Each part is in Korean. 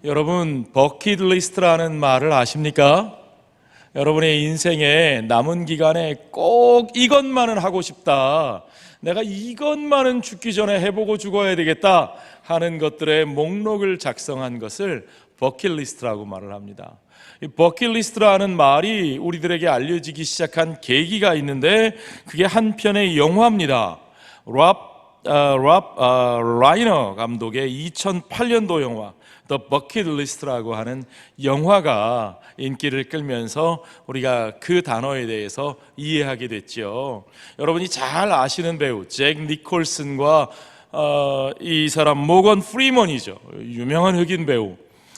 여러분, 버킷리스트라는 말을 아십니까? 여러분의 인생에 남은 기간에 꼭 이것만은 하고 싶다, 내가 이것만은 죽기 전에 해보고 죽어야 되겠다 하는 것들의 목록을 작성한 것을 버킷리스트라고 말을 합니다. 이 버킷리스트라는 말이 우리들에게 알려지기 시작한 계기가 있는데, 그게 한 편의 영화입니다. 라이너 감독의 2008년도 영화 The Bucket List라고 하는 영화가 인기를 끌면서 우리가 그 단어에 대해서 이해하게 됐죠. 여러분이 잘 아시는 배우 잭 니콜슨과 이 사람 모건 프리먼이죠. 유명한 흑인 배우.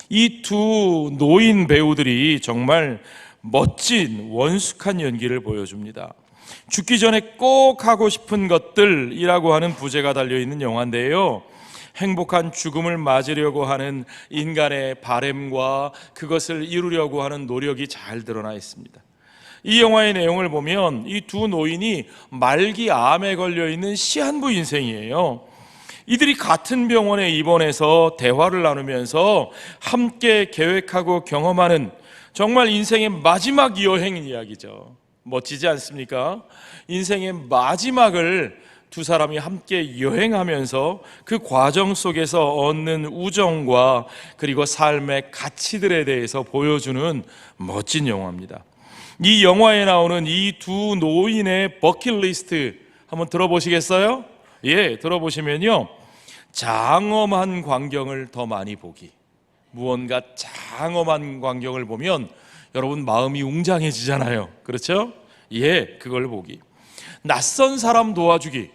이 두 노인 배우들이 정말 멋진 원숙한 연기를 보여줍니다. 죽기 전에 꼭 하고 싶은 것들이라고 하는 부제가 달려있는 영화인데요, 행복한 죽음을 맞으려고 하는 인간의 바램과 그것을 이루려고 하는 노력이 잘 드러나 있습니다. 이 영화의 내용을 보면 이 두 노인이 말기 암에 걸려있는 시한부 인생이에요. 이들이 같은 병원에 입원해서 대화를 나누면서 함께 계획하고 경험하는 정말 인생의 마지막 여행 이야기죠. 멋지지 않습니까? 인생의 마지막을 두 사람이 함께 여행하면서 그 과정 속에서 얻는 우정과 그리고 삶의 가치들에 대해서 보여주는 멋진 영화입니다. 이 영화에 나오는 이 두 노인의 버킷리스트 한번 들어보시겠어요? 예, 들어보시면요, 장엄한 광경을 더 많이 보기. 무언가 장엄한 광경을 보면 여러분 마음이 웅장해지잖아요. 그렇죠? 예, 그걸 보기. 낯선 사람 도와주기.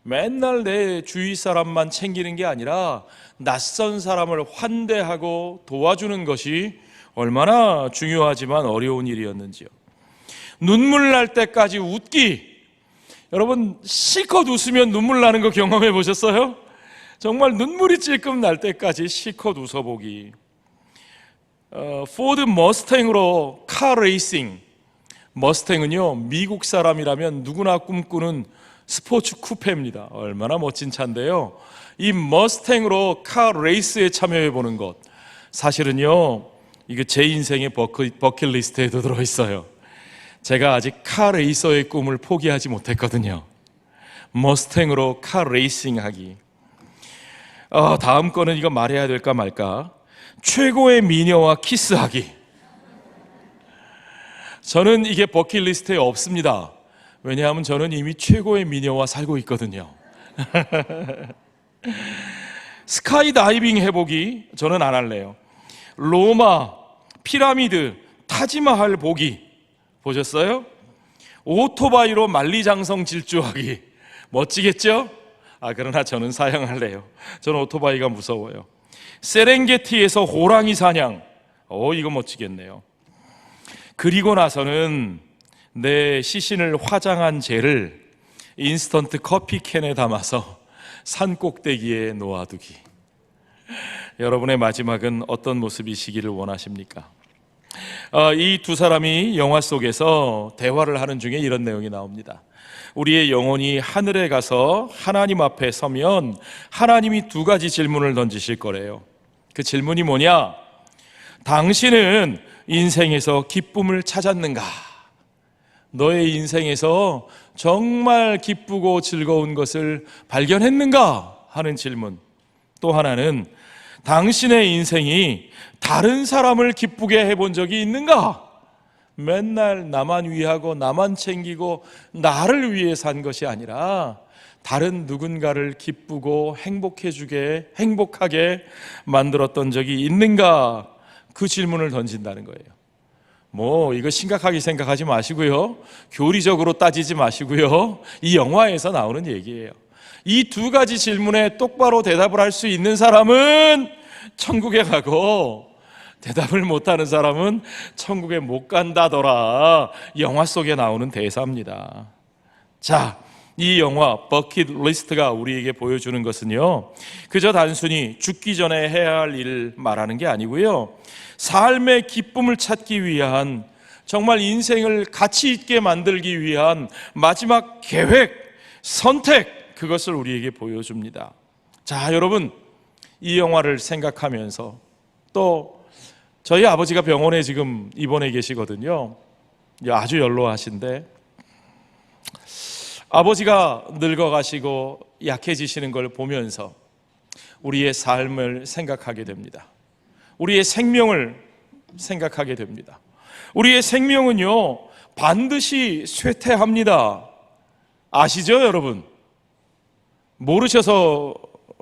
맨날 내 주위 사람만 챙기는 게 아니라 낯선 사람을 환대하고 도와주는 것이 얼마나 중요하지만 어려운 일이었는지요. 눈물 날 때까지 웃기. 여러분, 실컷 웃으면 눈물 나는 거 경험해 보셨어요? 정말 눈물이 찔끔 날 때까지 실컷 웃어보기. 포드 머스탱으로 카 레이싱. 머스탱은요, 미국 사람이라면 누구나 꿈꾸는 스포츠 쿠페입니다. 얼마나 멋진 차인데요, 이 머스탱으로 카 레이스에 참여해 보는 것, 사실은요 이게 제 인생의 버킷리스트에도 들어있어요. 제가 아직 카 레이서의 꿈을 포기하지 못했거든요. 머스탱으로 카 레이싱 하기. 다음 거는 이거 말해야 될까 말까. 최고의 미녀와 키스하기. 저는 이게 버킷리스트에 없습니다. 왜냐하면 저는 이미 최고의 미녀와 살고 있거든요. 스카이다이빙 해보기, 저는 안 할래요. 로마, 피라미드, 타지마할 보기 보셨어요? 오토바이로 만리장성 질주하기. 멋지겠죠? 그러나 저는 사양할래요. 저는 오토바이가 무서워요. 세렝게티에서 호랑이 사냥. 이거 멋지겠네요. 그리고 나서는 내 시신을 화장한 젤을 인스턴트 커피캔에 담아서 산 꼭대기에 놓아두기. 여러분의 마지막은 어떤 모습이시기를 원하십니까? 이 두 사람이 영화 속에서 대화를 하는 중에 이런 내용이 나옵니다. 우리의 영혼이 하늘에 가서 하나님 앞에 서면 하나님이 두 가지 질문을 던지실 거래요. 그 질문이 뭐냐? 당신은 인생에서 기쁨을 찾았는가? 너의 인생에서 정말 기쁘고 즐거운 것을 발견했는가? 하는 질문. 또 하나는 당신의 인생이 다른 사람을 기쁘게 해본 적이 있는가? 맨날 나만 위하고 나만 챙기고 나를 위해 산 것이 아니라 다른 누군가를 기쁘고 행복하게 만들었던 적이 있는가? 그 질문을 던진다는 거예요. 이거 심각하게 생각하지 마시고요, 교리적으로 따지지 마시고요, 이 영화에서 나오는 얘기예요. 이 두 가지 질문에 똑바로 대답을 할 수 있는 사람은 천국에 가고, 대답을 못하는 사람은 천국에 못 간다더라. 영화 속에 나오는 대사입니다. 자, 이 영화 버킷리스트가 우리에게 보여주는 것은요, 그저 단순히 죽기 전에 해야 할 일을 말하는 게 아니고요, 삶의 기쁨을 찾기 위한, 정말 인생을 가치 있게 만들기 위한 마지막 계획, 선택, 그것을 우리에게 보여줍니다. 자, 여러분, 이 영화를 생각하면서 또 저희 아버지가 병원에 지금 입원해 계시거든요. 아주 연로하신데 아버지가 늙어가시고 약해지시는 걸 보면서 우리의 삶을 생각하게 됩니다. 우리의 생명을 생각하게 됩니다. 우리의 생명은요, 반드시 쇠퇴합니다. 아시죠, 여러분? 모르셔서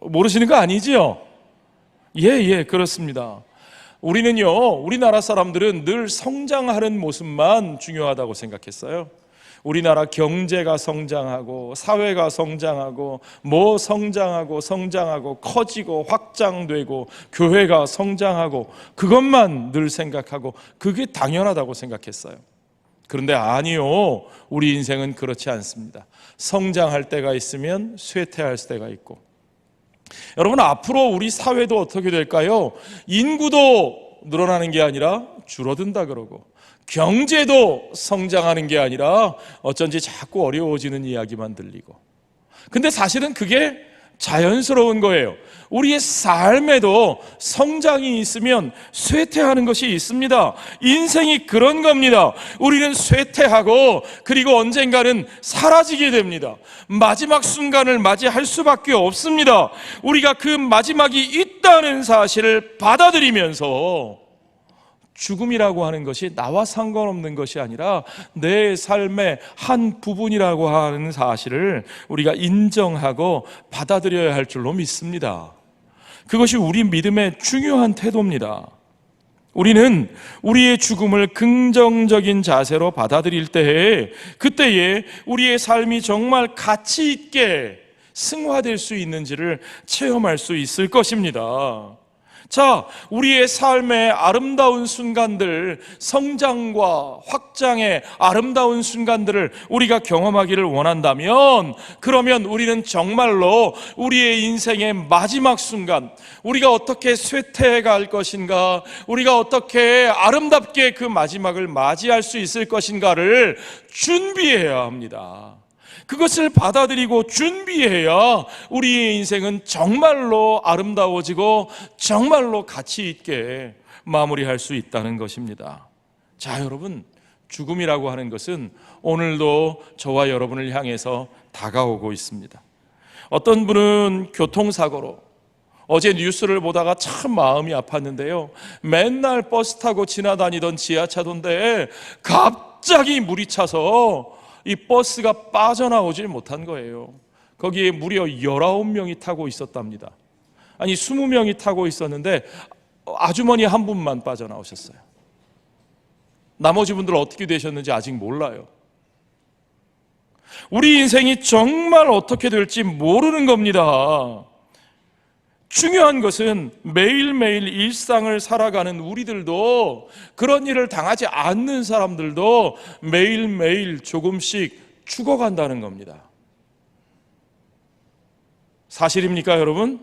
모르시는 거 아니지요? 예, 그렇습니다. 우리는요, 우리나라 사람들은 늘 성장하는 모습만 중요하다고 생각했어요. 우리나라 경제가 성장하고 사회가 성장하고 성장하고 커지고 확장되고 교회가 성장하고 그것만 늘 생각하고 그게 당연하다고 생각했어요. 그런데 아니요, 우리 인생은 그렇지 않습니다. 성장할 때가 있으면 쇠퇴할 때가 있고, 여러분 앞으로 우리 사회도 어떻게 될까요? 인구도 늘어나는 게 아니라 줄어든다 그러고 경제도 성장하는 게 아니라 어쩐지 자꾸 어려워지는 이야기만 들리고, 근데 사실은 그게 자연스러운 거예요. 우리의 삶에도 성장이 있으면 쇠퇴하는 것이 있습니다. 인생이 그런 겁니다. 우리는 쇠퇴하고 그리고 언젠가는 사라지게 됩니다. 마지막 순간을 맞이할 수밖에 없습니다. 우리가 그 마지막이 있다는 사실을 받아들이면서 죽음이라고 하는 것이 나와 상관없는 것이 아니라 내 삶의 한 부분이라고 하는 사실을 우리가 인정하고 받아들여야 할 줄로 믿습니다. 그것이 우리 믿음의 중요한 태도입니다. 우리는 우리의 죽음을 긍정적인 자세로 받아들일 때에, 그때에 우리의 삶이 정말 가치 있게 승화될 수 있는지를 체험할 수 있을 것입니다. 자, 우리의 삶의 아름다운 순간들, 성장과 확장의 아름다운 순간들을 우리가 경험하기를 원한다면, 그러면 우리는 정말로 우리의 인생의 마지막 순간, 우리가 어떻게 쇠퇴해 갈 것인가, 우리가 어떻게 아름답게 그 마지막을 맞이할 수 있을 것인가를 준비해야 합니다. 그것을 받아들이고 준비해야 우리의 인생은 정말로 아름다워지고 정말로 가치 있게 마무리할 수 있다는 것입니다. 자, 여러분, 죽음이라고 하는 것은 오늘도 저와 여러분을 향해서 다가오고 있습니다. 어떤 분은 교통사고로, 어제 뉴스를 보다가 참 마음이 아팠는데요, 맨날 버스 타고 지나다니던 지하차도인데 갑자기 물이 차서 이 버스가 빠져나오질 못한 거예요. 거기에 무려 19명이 타고 있었답니다. 아니 20명이 타고 있었는데 아주머니 한 분만 빠져나오셨어요. 나머지 분들 어떻게 되셨는지 아직 몰라요. 우리 인생이 정말 어떻게 될지 모르는 겁니다. 중요한 것은 매일매일 일상을 살아가는 우리들도, 그런 일을 당하지 않는 사람들도 매일매일 조금씩 죽어간다는 겁니다. 사실입니까, 여러분?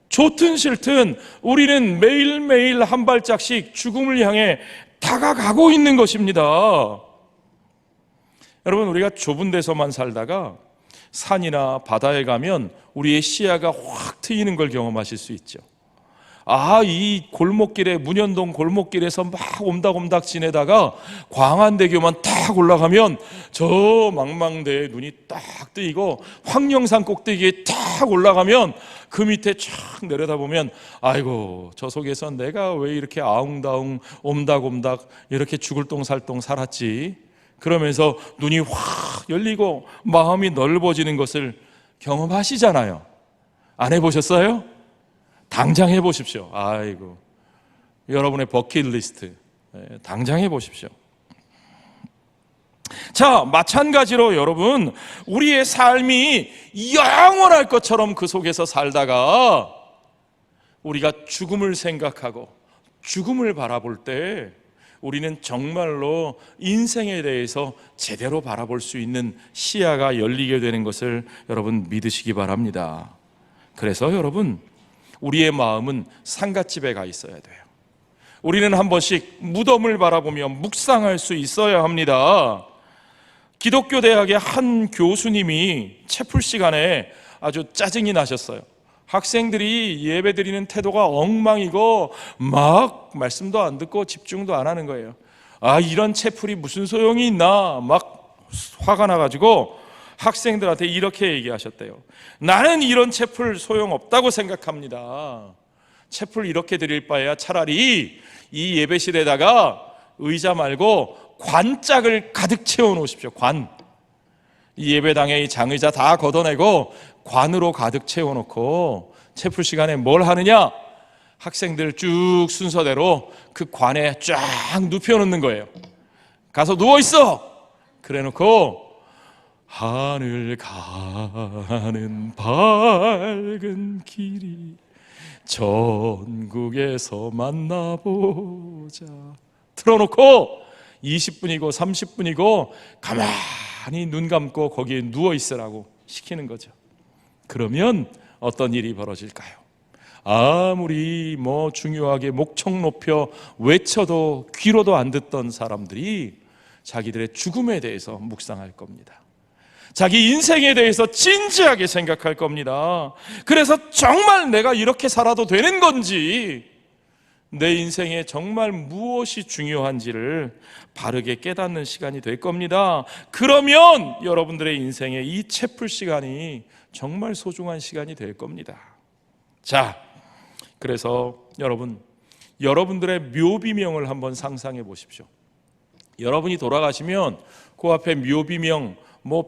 좋든 싫든 우리는 매일매일 한 발짝씩 죽음을 향해 다가가고 있는 것입니다. 여러분, 우리가 좁은 데서만 살다가 산이나 바다에 가면 우리의 시야가 확 트이는 걸 경험하실 수 있죠. 이 골목길에, 문현동 골목길에서 막 옴닥옴닥 지내다가 광안대교만 딱 올라가면 저 망망대에 눈이 딱 뜨이고 황령산 꼭대기에 딱 올라가면 그 밑에 쫙 내려다보면 아이고, 저 속에서 내가 왜 이렇게 아웅다웅 옴닥옴닥 이렇게 죽을 똥살똥 살았지, 그러면서 눈이 확 열리고 마음이 넓어지는 것을 경험하시잖아요. 안 해보셨어요? 당장 해보십시오. 아이고, 여러분의 버킷리스트 당장 해보십시오. 자, 마찬가지로 여러분, 우리의 삶이 영원할 것처럼 그 속에서 살다가 우리가 죽음을 생각하고 죽음을 바라볼 때 우리는 정말로 인생에 대해서 제대로 바라볼 수 있는 시야가 열리게 되는 것을 여러분 믿으시기 바랍니다. 그래서 여러분, 우리의 마음은 상갓집에 가 있어야 돼요. 우리는 한 번씩 무덤을 바라보며 묵상할 수 있어야 합니다. 기독교 대학의 한 교수님이 채플 시간에 아주 짜증이 나셨어요. 학생들이 예배 드리는 태도가 엉망이고 막 말씀도 안 듣고 집중도 안 하는 거예요. 아, 이런 채플이 무슨 소용이 있나 막 화가 나가지고 학생들한테 이렇게 얘기하셨대요. 나는 이런 채플 소용없다고 생각합니다. 채플 이렇게 드릴 바에야 차라리 이 예배실에다가 의자 말고 관짝을 가득 채워 놓으십시오. 관. 이 예배당에 이 장의자 다 걷어내고 관으로 가득 채워놓고 채플 시간에 뭘 하느냐? 학생들 쭉 순서대로 그 관에 쫙 눕혀놓는 거예요. 가서 누워있어! 그래놓고 하늘 가는 밝은 길이 전국에서 만나보자 틀어놓고 20분이고 30분이고 가만히 눈 감고 거기에 누워있으라고 시키는 거죠. 그러면 어떤 일이 벌어질까요? 아무리 중요하게 목청 높여 외쳐도 귀로도 안 듣던 사람들이 자기들의 죽음에 대해서 묵상할 겁니다. 자기 인생에 대해서 진지하게 생각할 겁니다. 그래서 정말 내가 이렇게 살아도 되는 건지, 내 인생에 정말 무엇이 중요한지를 바르게 깨닫는 시간이 될 겁니다. 그러면 여러분들의 인생에 이 채플 시간이 정말 소중한 시간이 될 겁니다. 자, 그래서 여러분들의 묘비명을 한번 상상해 보십시오. 여러분이 돌아가시면 그 앞에 묘비명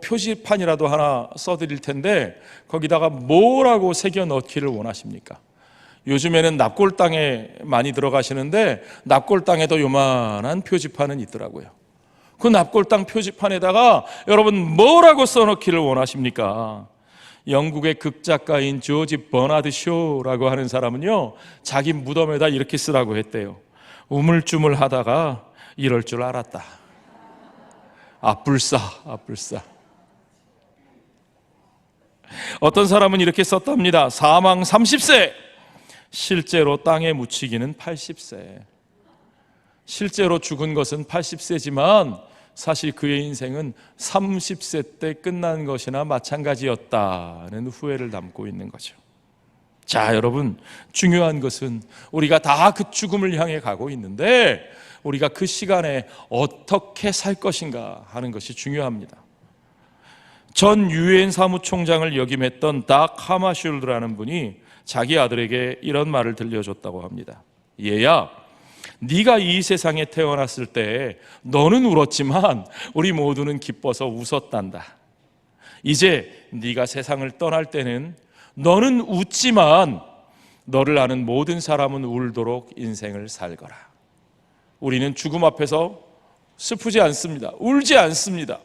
표지판이라도 하나 써드릴 텐데 거기다가 뭐라고 새겨 넣기를 원하십니까? 요즘에는 납골당에 많이 들어가시는데 납골당에도 요만한 표지판은 있더라고요. 그 납골당 표지판에다가 여러분 뭐라고 써넣기를 원하십니까? 영국의 극작가인 조지 버나드 쇼라고 하는 사람은요, 자기 무덤에다 이렇게 쓰라고 했대요. 우물쭈물하다가 이럴 줄 알았다. 아뿔싸. 어떤 사람은 이렇게 썼답니다. 사망 30세, 실제로 땅에 묻히기는 80세. 실제로 죽은 것은 80세지만 사실 그의 인생은 30세 때 끝난 것이나 마찬가지였다는 후회를 담고 있는 거죠. 자, 여러분, 중요한 것은 우리가 다 그 죽음을 향해 가고 있는데 우리가 그 시간에 어떻게 살 것인가 하는 것이 중요합니다. 전 유엔 사무총장을 역임했던 닥 하마슐드라는 분이 자기 아들에게 이런 말을 들려줬다고 합니다. 얘야, 네가 이 세상에 태어났을 때 너는 울었지만 우리 모두는 기뻐서 웃었단다. 이제 네가 세상을 떠날 때는 너는 웃지만 너를 아는 모든 사람은 울도록 인생을 살거라. 우리는 죽음 앞에서 슬프지 않습니다. 울지 않습니다.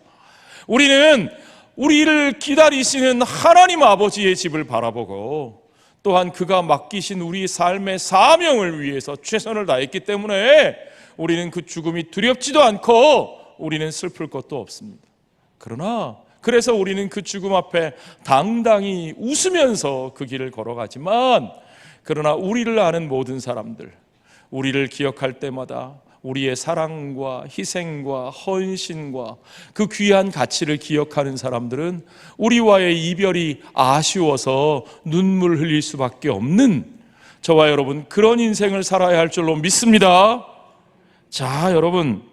우리는 우리를 기다리시는 하나님 아버지의 집을 바라보고 또한 그가 맡기신 우리 삶의 사명을 위해서 최선을 다했기 때문에 우리는 그 죽음이 두렵지도 않고 우리는 슬플 것도 없습니다. 그래서 우리는 그 죽음 앞에 당당히 웃으면서 그 길을 걸어가지만, 그러나 우리를 아는 모든 사람들, 우리를 기억할 때마다 우리의 사랑과 희생과 헌신과 그 귀한 가치를 기억하는 사람들은 우리와의 이별이 아쉬워서 눈물 흘릴 수밖에 없는 저와 여러분, 그런 인생을 살아야 할 줄로 믿습니다. 자, 여러분,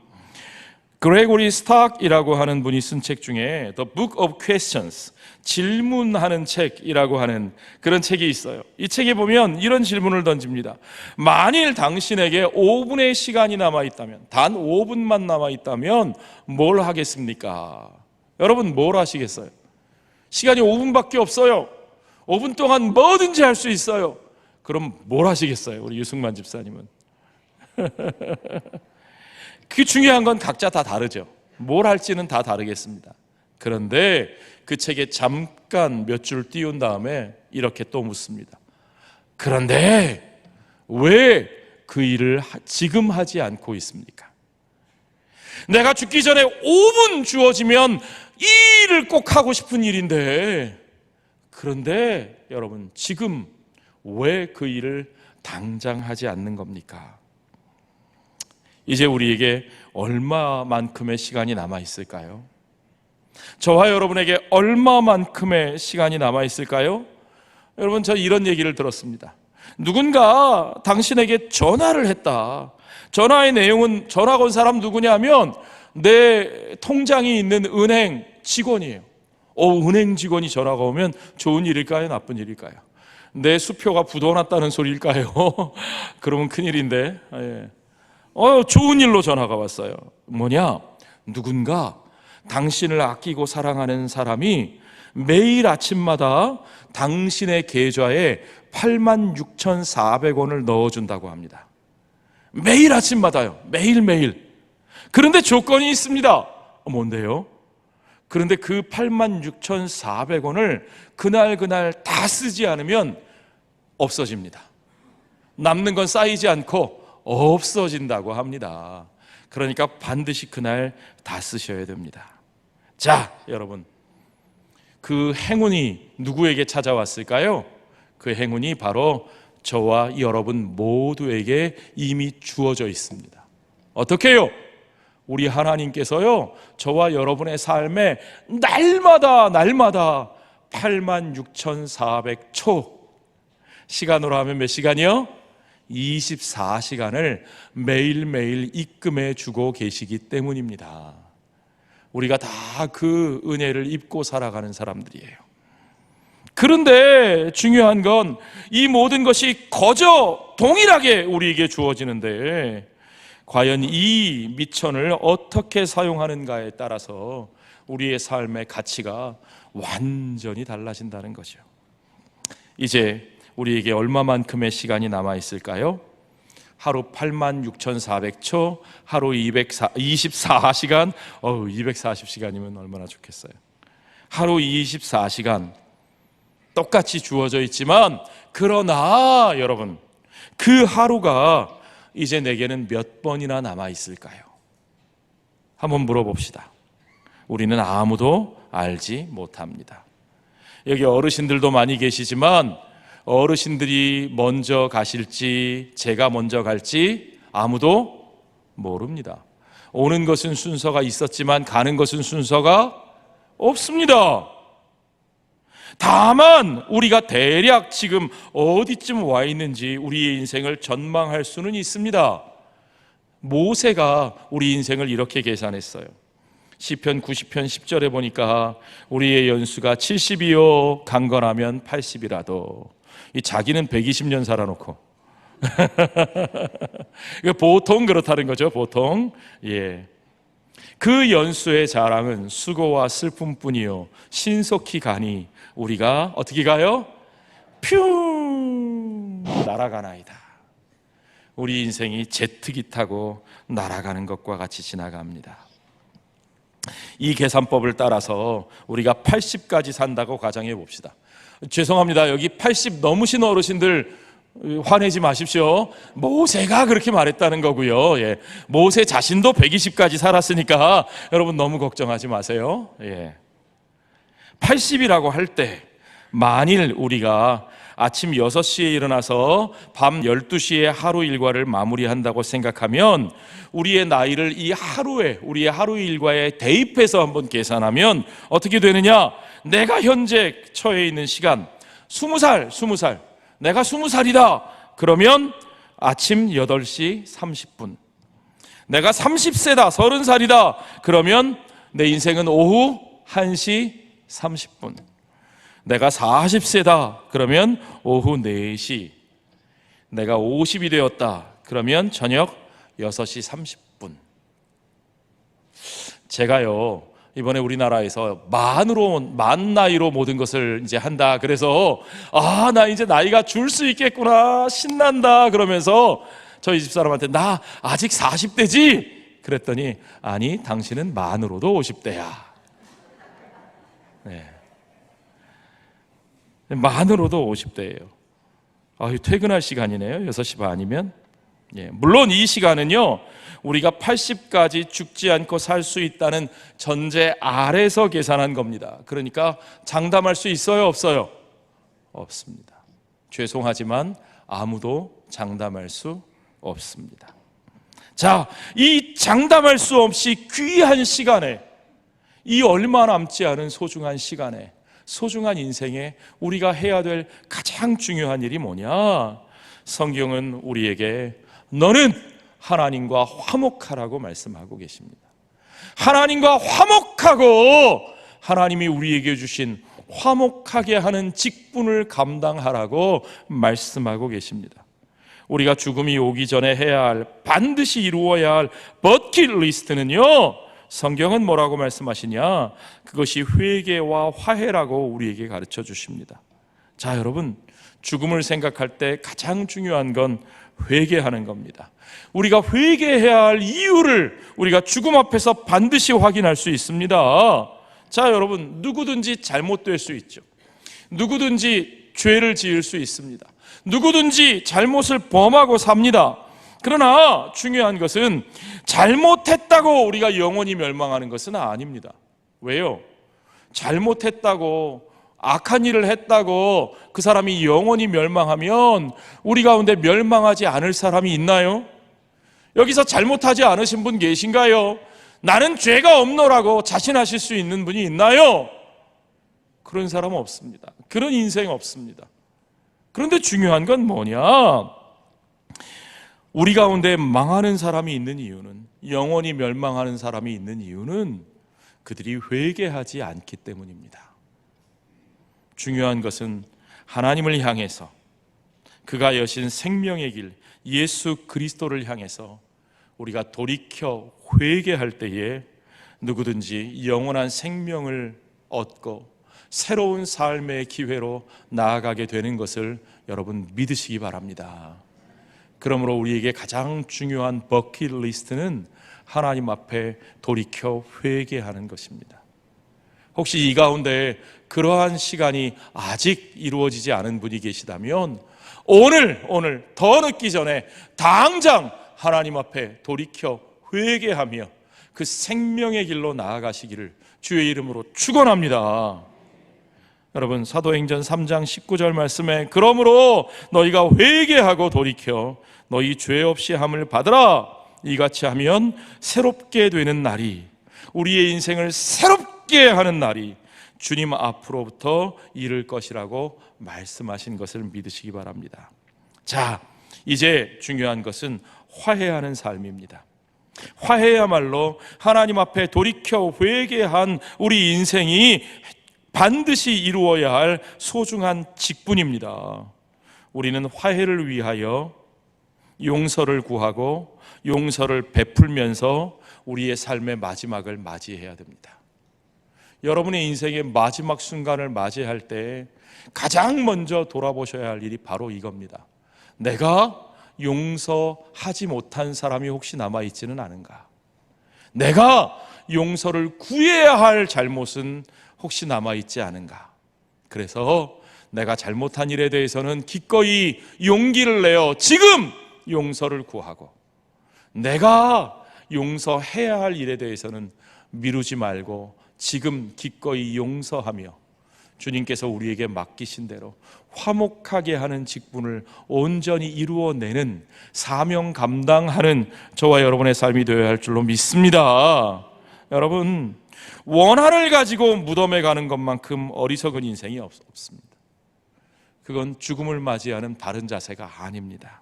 그레고리 스탁이라고 하는 분이 쓴 책 중에 The Book of Questions, 질문하는 책이라고 하는 그런 책이 있어요. 이 책에 보면 이런 질문을 던집니다. 만일 당신에게 5분의 시간이 남아있다면, 단 5분만 남아있다면 뭘 하겠습니까? 여러분, 뭘 하시겠어요? 시간이 5분밖에 없어요. 5분 동안 뭐든지 할 수 있어요. 그럼 뭘 하시겠어요? 우리 유승만 집사님은. 그 중요한 건 각자 다 다르죠. 뭘 할지는 다 다르겠습니다. 그런데 그 책에 잠깐 몇 줄 띄운 다음에 이렇게 또 묻습니다. 그런데 왜 그 일을 지금 하지 않고 있습니까? 내가 죽기 전에 5분 주어지면 이 일을 꼭 하고 싶은 일인데, 그런데 여러분, 지금 왜 그 일을 당장 하지 않는 겁니까? 이제 우리에게 얼마만큼의 시간이 남아 있을까요? 저와 여러분에게 얼마만큼의 시간이 남아 있을까요? 여러분, 저 이런 얘기를 들었습니다. 누군가 당신에게 전화를 했다. 전화의 내용은, 전화 건 사람 누구냐면 내 통장이 있는 은행 직원이에요. 은행 직원이 전화가 오면 좋은 일일까요? 나쁜 일일까요? 내 수표가 부도났다는 소리일까요? 그러면 큰일인데. 예. 좋은 일로 전화가 왔어요. 뭐냐? 누군가 당신을 아끼고 사랑하는 사람이 매일 아침마다 당신의 계좌에 86,400원을 넣어준다고 합니다. 매일 아침마다요. 매일매일. 그런데 조건이 있습니다. 뭔데요? 그런데 그 86,400원을 그날 다 쓰지 않으면 없어집니다. 남는 건 쌓이지 않고 없어진다고 합니다. 그러니까 반드시 그날 다 쓰셔야 됩니다. 자, 여러분, 그 행운이 누구에게 찾아왔을까요? 그 행운이 바로 저와 여러분 모두에게 이미 주어져 있습니다. 어떻게 해요? 우리 하나님께서요, 저와 여러분의 삶에 날마다 86,400초, 시간으로 하면 몇 시간이요? 24시간을 매일매일 입금해 주고 계시기 때문입니다. 우리가 다 그 은혜를 입고 살아가는 사람들이에요. 그런데 중요한 건 이 모든 것이 거저 동일하게 우리에게 주어지는데 과연 이 미천을 어떻게 사용하는가에 따라서 우리의 삶의 가치가 완전히 달라진다는 거죠. 이제 우리에게 얼마만큼의 시간이 남아 있을까요? 하루 86,400초, 하루 24시간, 240시간이면 얼마나 좋겠어요. 하루 24시간 똑같이 주어져 있지만, 그러나 여러분, 그 하루가 이제 내게는 몇 번이나 남아 있을까요? 한번 물어봅시다. 우리는 아무도 알지 못합니다. 여기 어르신들도 많이 계시지만 어르신들이 먼저 가실지 제가 먼저 갈지 아무도 모릅니다. 오는 것은 순서가 있었지만 가는 것은 순서가 없습니다. 다만 우리가 대략 지금 어디쯤 와 있는지 우리의 인생을 전망할 수는 있습니다. 모세가 우리 인생을 이렇게 계산했어요. 시편 90편 10절에 보니까 우리의 연수가 70이요 강건하면 80이라도, 이 자기는 120년 살아놓고 보통 그렇다는 거죠. 보통. 예. 그 연수의 자랑은 수고와 슬픔뿐이요 신속히 가니 우리가 어떻게 가요? 퓨 날아가나이다. 우리 인생이 제트기 타고 날아가는 것과 같이 지나갑니다. 이 계산법을 따라서 우리가 80까지 산다고 가정해 봅시다. 죄송합니다. 여기 80 넘으신 어르신들 화내지 마십시오. 모세가 그렇게 말했다는 거고요. 예. 모세 자신도 120까지 살았으니까 여러분 너무 걱정하지 마세요. 예. 80이라고 할 때 만일 우리가 아침 6시에 일어나서 밤 12시에 하루 일과를 마무리한다고 생각하면 우리의 나이를 이 하루에, 우리의 하루 일과에 대입해서 한번 계산하면 어떻게 되느냐? 내가 현재 처해 있는 시간 20살 내가 20살이다 그러면 아침 8시 30분. 내가 30세다 30살이다 그러면 내 인생은 오후 1시 30분. 내가 40세다 그러면 오후 4시. 내가 50이 되었다 그러면 저녁 6시 30분. 제가요 이번에 우리나라에서 만 나이로 모든 것을 이제 한다. 그래서 나 이제 나이가 줄 수 있겠구나 신난다 그러면서 저희 집사람한테 나 아직 40대지? 그랬더니 아니 당신은 만으로도 50대야. 네. 만으로도 50대예요. 퇴근할 시간이네요. 6시 반이면. 예, 물론 이 시간은요 우리가 80까지 죽지 않고 살 수 있다는 전제 아래서 계산한 겁니다. 그러니까 장담할 수 있어요? 없어요? 없습니다. 죄송하지만 아무도 장담할 수 없습니다. 자, 이 장담할 수 없이 귀한 시간에, 이 얼마 남지 않은 소중한 시간에 소중한 인생에 우리가 해야 될 가장 중요한 일이 뭐냐? 성경은 우리에게 너는 하나님과 화목하라고 말씀하고 계십니다. 하나님과 화목하고 하나님이 우리에게 주신 화목하게 하는 직분을 감당하라고 말씀하고 계십니다. 우리가 죽음이 오기 전에 해야 할, 반드시 이루어야 할 버킷리스트는요, 성경은 뭐라고 말씀하시냐? 그것이 회개와 화해라고 우리에게 가르쳐 주십니다. 자, 여러분, 죽음을 생각할 때 가장 중요한 건 회개하는 겁니다. 우리가 회개해야 할 이유를 우리가 죽음 앞에서 반드시 확인할 수 있습니다. 자, 여러분, 누구든지 잘못될 수 있죠. 누구든지 죄를 지을 수 있습니다. 누구든지 잘못을 범하고 삽니다. 그러나 중요한 것은 잘못했다고 우리가 영원히 멸망하는 것은 아닙니다. 왜요? 잘못했다고, 악한 일을 했다고 그 사람이 영원히 멸망하면 우리 가운데 멸망하지 않을 사람이 있나요? 여기서 잘못하지 않으신 분 계신가요? 나는 죄가 없노라고 자신하실 수 있는 분이 있나요? 그런 사람은 없습니다. 그런 인생 없습니다. 그런데 중요한 건 뭐냐? 우리 가운데 망하는 사람이 있는 이유는, 영원히 멸망하는 사람이 있는 이유는 그들이 회개하지 않기 때문입니다. 중요한 것은 하나님을 향해서, 그가 여신 생명의 길 예수 그리스도를 향해서 우리가 돌이켜 회개할 때에 누구든지 영원한 생명을 얻고 새로운 삶의 기회로 나아가게 되는 것을 여러분 믿으시기 바랍니다. 그러므로 우리에게 가장 중요한 버킷리스트는 하나님 앞에 돌이켜 회개하는 것입니다. 혹시 이 가운데 그러한 시간이 아직 이루어지지 않은 분이 계시다면 오늘 더 늦기 전에 당장 하나님 앞에 돌이켜 회개하며 그 생명의 길로 나아가시기를 주의 이름으로 축원합니다. 여러분, 사도행전 3장 19절 말씀에 그러므로 너희가 회개하고 돌이켜 너희 죄 없이 함을 받으라. 이같이 하면 새롭게 되는 날이, 우리의 인생을 새롭게 하는 날이 주님 앞으로부터 이를 것이라고 말씀하신 것을 믿으시기 바랍니다. 자, 이제 중요한 것은 화해하는 삶입니다. 화해야말로 하나님 앞에 돌이켜 회개한 우리 인생이 반드시 이루어야 할 소중한 직분입니다. 우리는 화해를 위하여 용서를 구하고 용서를 베풀면서 우리의 삶의 마지막을 맞이해야 됩니다. 여러분의 인생의 마지막 순간을 맞이할 때 가장 먼저 돌아보셔야 할 일이 바로 이겁니다. 내가 용서하지 못한 사람이 혹시 남아있지는 않은가? 내가 용서를 구해야 할 잘못은 혹시 남아있지 않은가? 그래서 내가 잘못한 일에 대해서는 기꺼이 용기를 내어 지금 용서를 구하고, 내가 용서해야 할 일에 대해서는 미루지 말고 지금 기꺼이 용서하며 주님께서 우리에게 맡기신 대로 화목하게 하는 직분을 온전히 이루어내는 사명 감당하는 저와 여러분의 삶이 되어야 할 줄로 믿습니다. 여러분, 원한을 가지고 무덤에 가는 것만큼 어리석은 인생이 없습니다. 그건 죽음을 맞이하는 바른 자세가 아닙니다.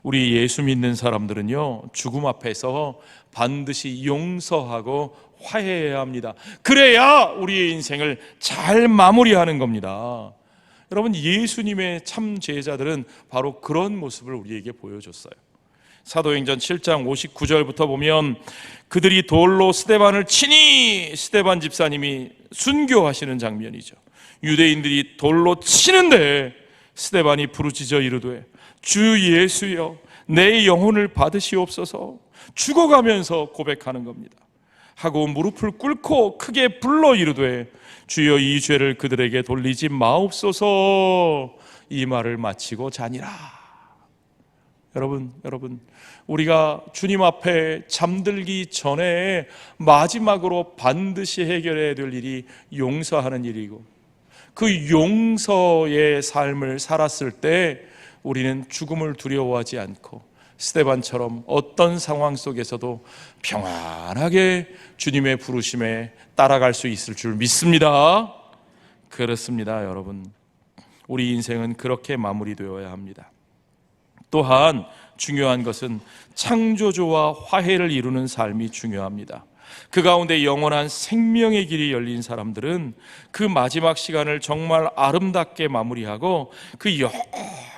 우리 예수 믿는 사람들은요, 죽음 앞에서 반드시 용서하고 화해해야 합니다. 그래야 우리의 인생을 잘 마무리하는 겁니다. 여러분, 예수님의 참 제자들은 바로 그런 모습을 우리에게 보여줬어요. 사도행전 7장 59절부터 보면 그들이 돌로 스데반을 치니 스데반 집사님이 순교하시는 장면이죠. 유대인들이 돌로 치는데 스데반이 부르짖어 이르되 주 예수여 내 영혼을 받으시옵소서, 죽어가면서 고백하는 겁니다. 하고 무릎을 꿇고 크게 불러 이르되 주여 이 죄를 그들에게 돌리지 마옵소서. 이 말을 마치고 자니라. 여러분, 우리가 주님 앞에 잠들기 전에 마지막으로 반드시 해결해야 될 일이 용서하는 일이고, 그 용서의 삶을 살았을 때 우리는 죽음을 두려워하지 않고 스데반처럼 어떤 상황 속에서도 평안하게 주님의 부르심에 따라갈 수 있을 줄 믿습니다. 그렇습니다, 여러분. 우리 인생은 그렇게 마무리되어야 합니다. 또한 중요한 것은 창조주와 화해를 이루는 삶이 중요합니다. 그 가운데 영원한 생명의 길이 열린 사람들은 그 마지막 시간을 정말 아름답게 마무리하고 그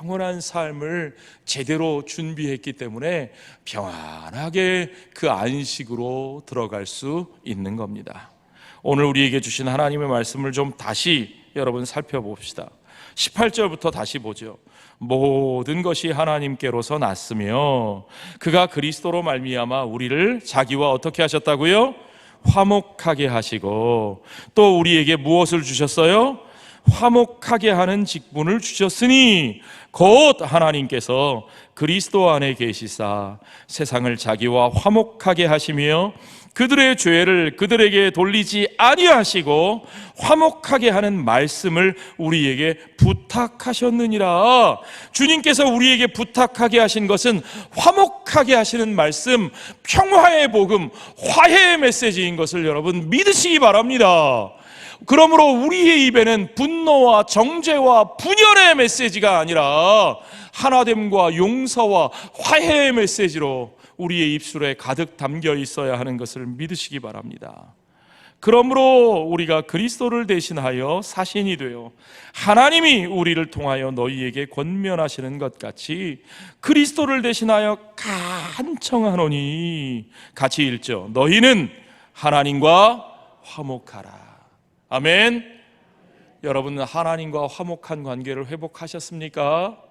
영원한 삶을 제대로 준비했기 때문에 평안하게 그 안식으로 들어갈 수 있는 겁니다. 오늘 우리에게 주신 하나님의 말씀을 좀 다시 여러분 살펴봅시다. 18절부터 다시 보죠. 모든 것이 하나님께로서 났으며 그가 그리스도로 말미암아 우리를 자기와 어떻게 하셨다고요? 화목하게 하시고 또 우리에게 무엇을 주셨어요? 화목하게 하는 직분을 주셨으니 곧 하나님께서 그리스도 안에 계시사 세상을 자기와 화목하게 하시며 그들의 죄를 그들에게 돌리지 아니하시고 화목하게 하는 말씀을 우리에게 부탁하셨느니라. 주님께서 우리에게 부탁하게 하신 것은 화목하게 하시는 말씀, 평화의 복음, 화해의 메시지인 것을 여러분 믿으시기 바랍니다. 그러므로 우리의 입에는 분노와 정죄와 분열의 메시지가 아니라 하나됨과 용서와 화해의 메시지로 우리의 입술에 가득 담겨 있어야 하는 것을 믿으시기 바랍니다. 그러므로 우리가 그리스도를 대신하여 사신이 되어 하나님이 우리를 통하여 너희에게 권면하시는 것 같이 그리스도를 대신하여 간청하노니 같이 읽죠. 너희는 하나님과 화목하라. 아멘. 여러분, 하나님과 화목한 관계를 회복하셨습니까?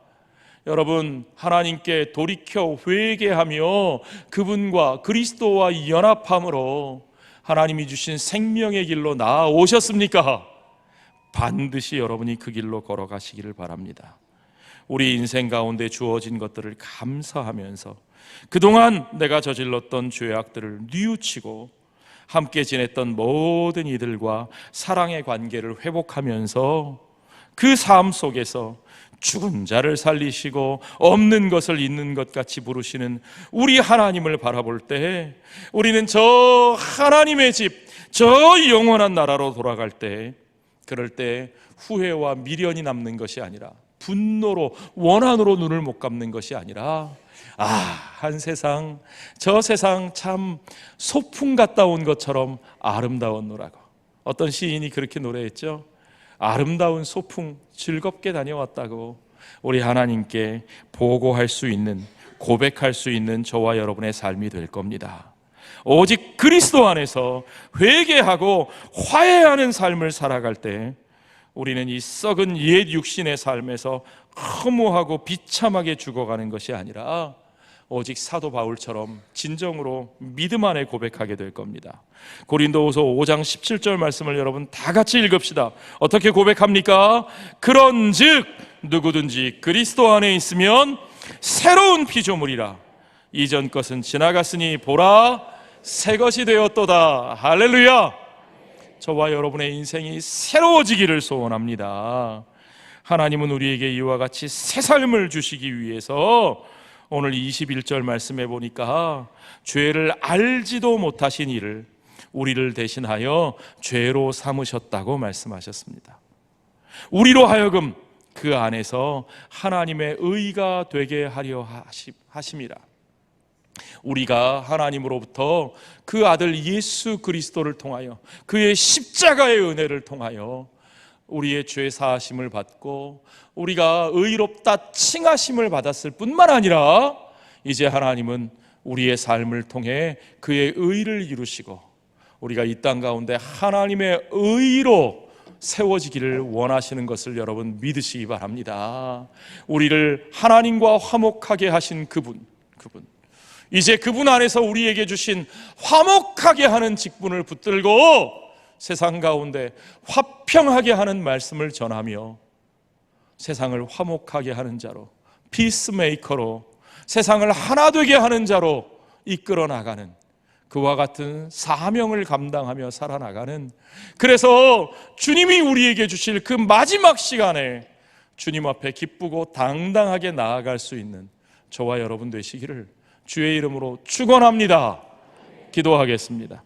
여러분, 하나님께 돌이켜 회개하며 그분과 그리스도와 연합함으로 하나님이 주신 생명의 길로 나아오셨습니까? 반드시 여러분이 그 길로 걸어가시기를 바랍니다. 우리 인생 가운데 주어진 것들을 감사하면서 그동안 내가 저질렀던 죄악들을 뉘우치고 함께 지냈던 모든 이들과 사랑의 관계를 회복하면서 그 삶 속에서 죽은 자를 살리시고 없는 것을 있는 것 같이 부르시는 우리 하나님을 바라볼 때 우리는 저 하나님의 집, 저 영원한 나라로 돌아갈 때 그럴 때 후회와 미련이 남는 것이 아니라 분노로 원한으로 눈을 못 감는 것이 아니라 한 세상, 저 세상 참 소풍 갔다 온 것처럼 아름다웠노라고. 어떤 시인이 그렇게 노래했죠. 아름다운 소풍 즐겁게 다녀왔다고 우리 하나님께 보고할 수 있는, 고백할 수 있는 저와 여러분의 삶이 될 겁니다. 오직 그리스도 안에서 회개하고 화해하는 삶을 살아갈 때 우리는 이 썩은 옛 육신의 삶에서 허무하고 비참하게 죽어가는 것이 아니라 오직 사도 바울처럼 진정으로 믿음 안에 고백하게 될 겁니다. 고린도후서 5장 17절 말씀을 여러분 다 같이 읽읍시다. 어떻게 고백합니까? 그런즉 누구든지 그리스도 안에 있으면 새로운 피조물이라. 이전 것은 지나갔으니 보라 새 것이 되었도다. 할렐루야. 저와 여러분의 인생이 새로워지기를 소원합니다. 하나님은 우리에게 이와 같이 새 삶을 주시기 위해서 오늘 21절 말씀해 보니까 죄를 알지도 못하신 이를 우리를 대신하여 죄로 삼으셨다고 말씀하셨습니다. 우리로 하여금 그 안에서 하나님의 의가 되게 하려 하심이라. 우리가 하나님으로부터 그 아들 예수 그리스도를 통하여 그의 십자가의 은혜를 통하여 우리의 죄 사하심을 받고 우리가 의롭다 칭하심을 받았을 뿐만 아니라 이제 하나님은 우리의 삶을 통해 그의 의를 이루시고 우리가 이 땅 가운데 하나님의 의로 세워지기를 원하시는 것을 여러분 믿으시기 바랍니다. 우리를 하나님과 화목하게 하신 그분 이제 그분 안에서 우리에게 주신 화목하게 하는 직분을 붙들고 세상 가운데 화평하게 하는 말씀을 전하며 세상을 화목하게 하는 자로, 피스메이커로 세상을 하나 되게 하는 자로 이끌어 나가는 그와 같은 사명을 감당하며 살아나가는, 그래서 주님이 우리에게 주실 그 마지막 시간에 주님 앞에 기쁘고 당당하게 나아갈 수 있는 저와 여러분 되시기를 주의 이름으로 축원합니다. 기도하겠습니다.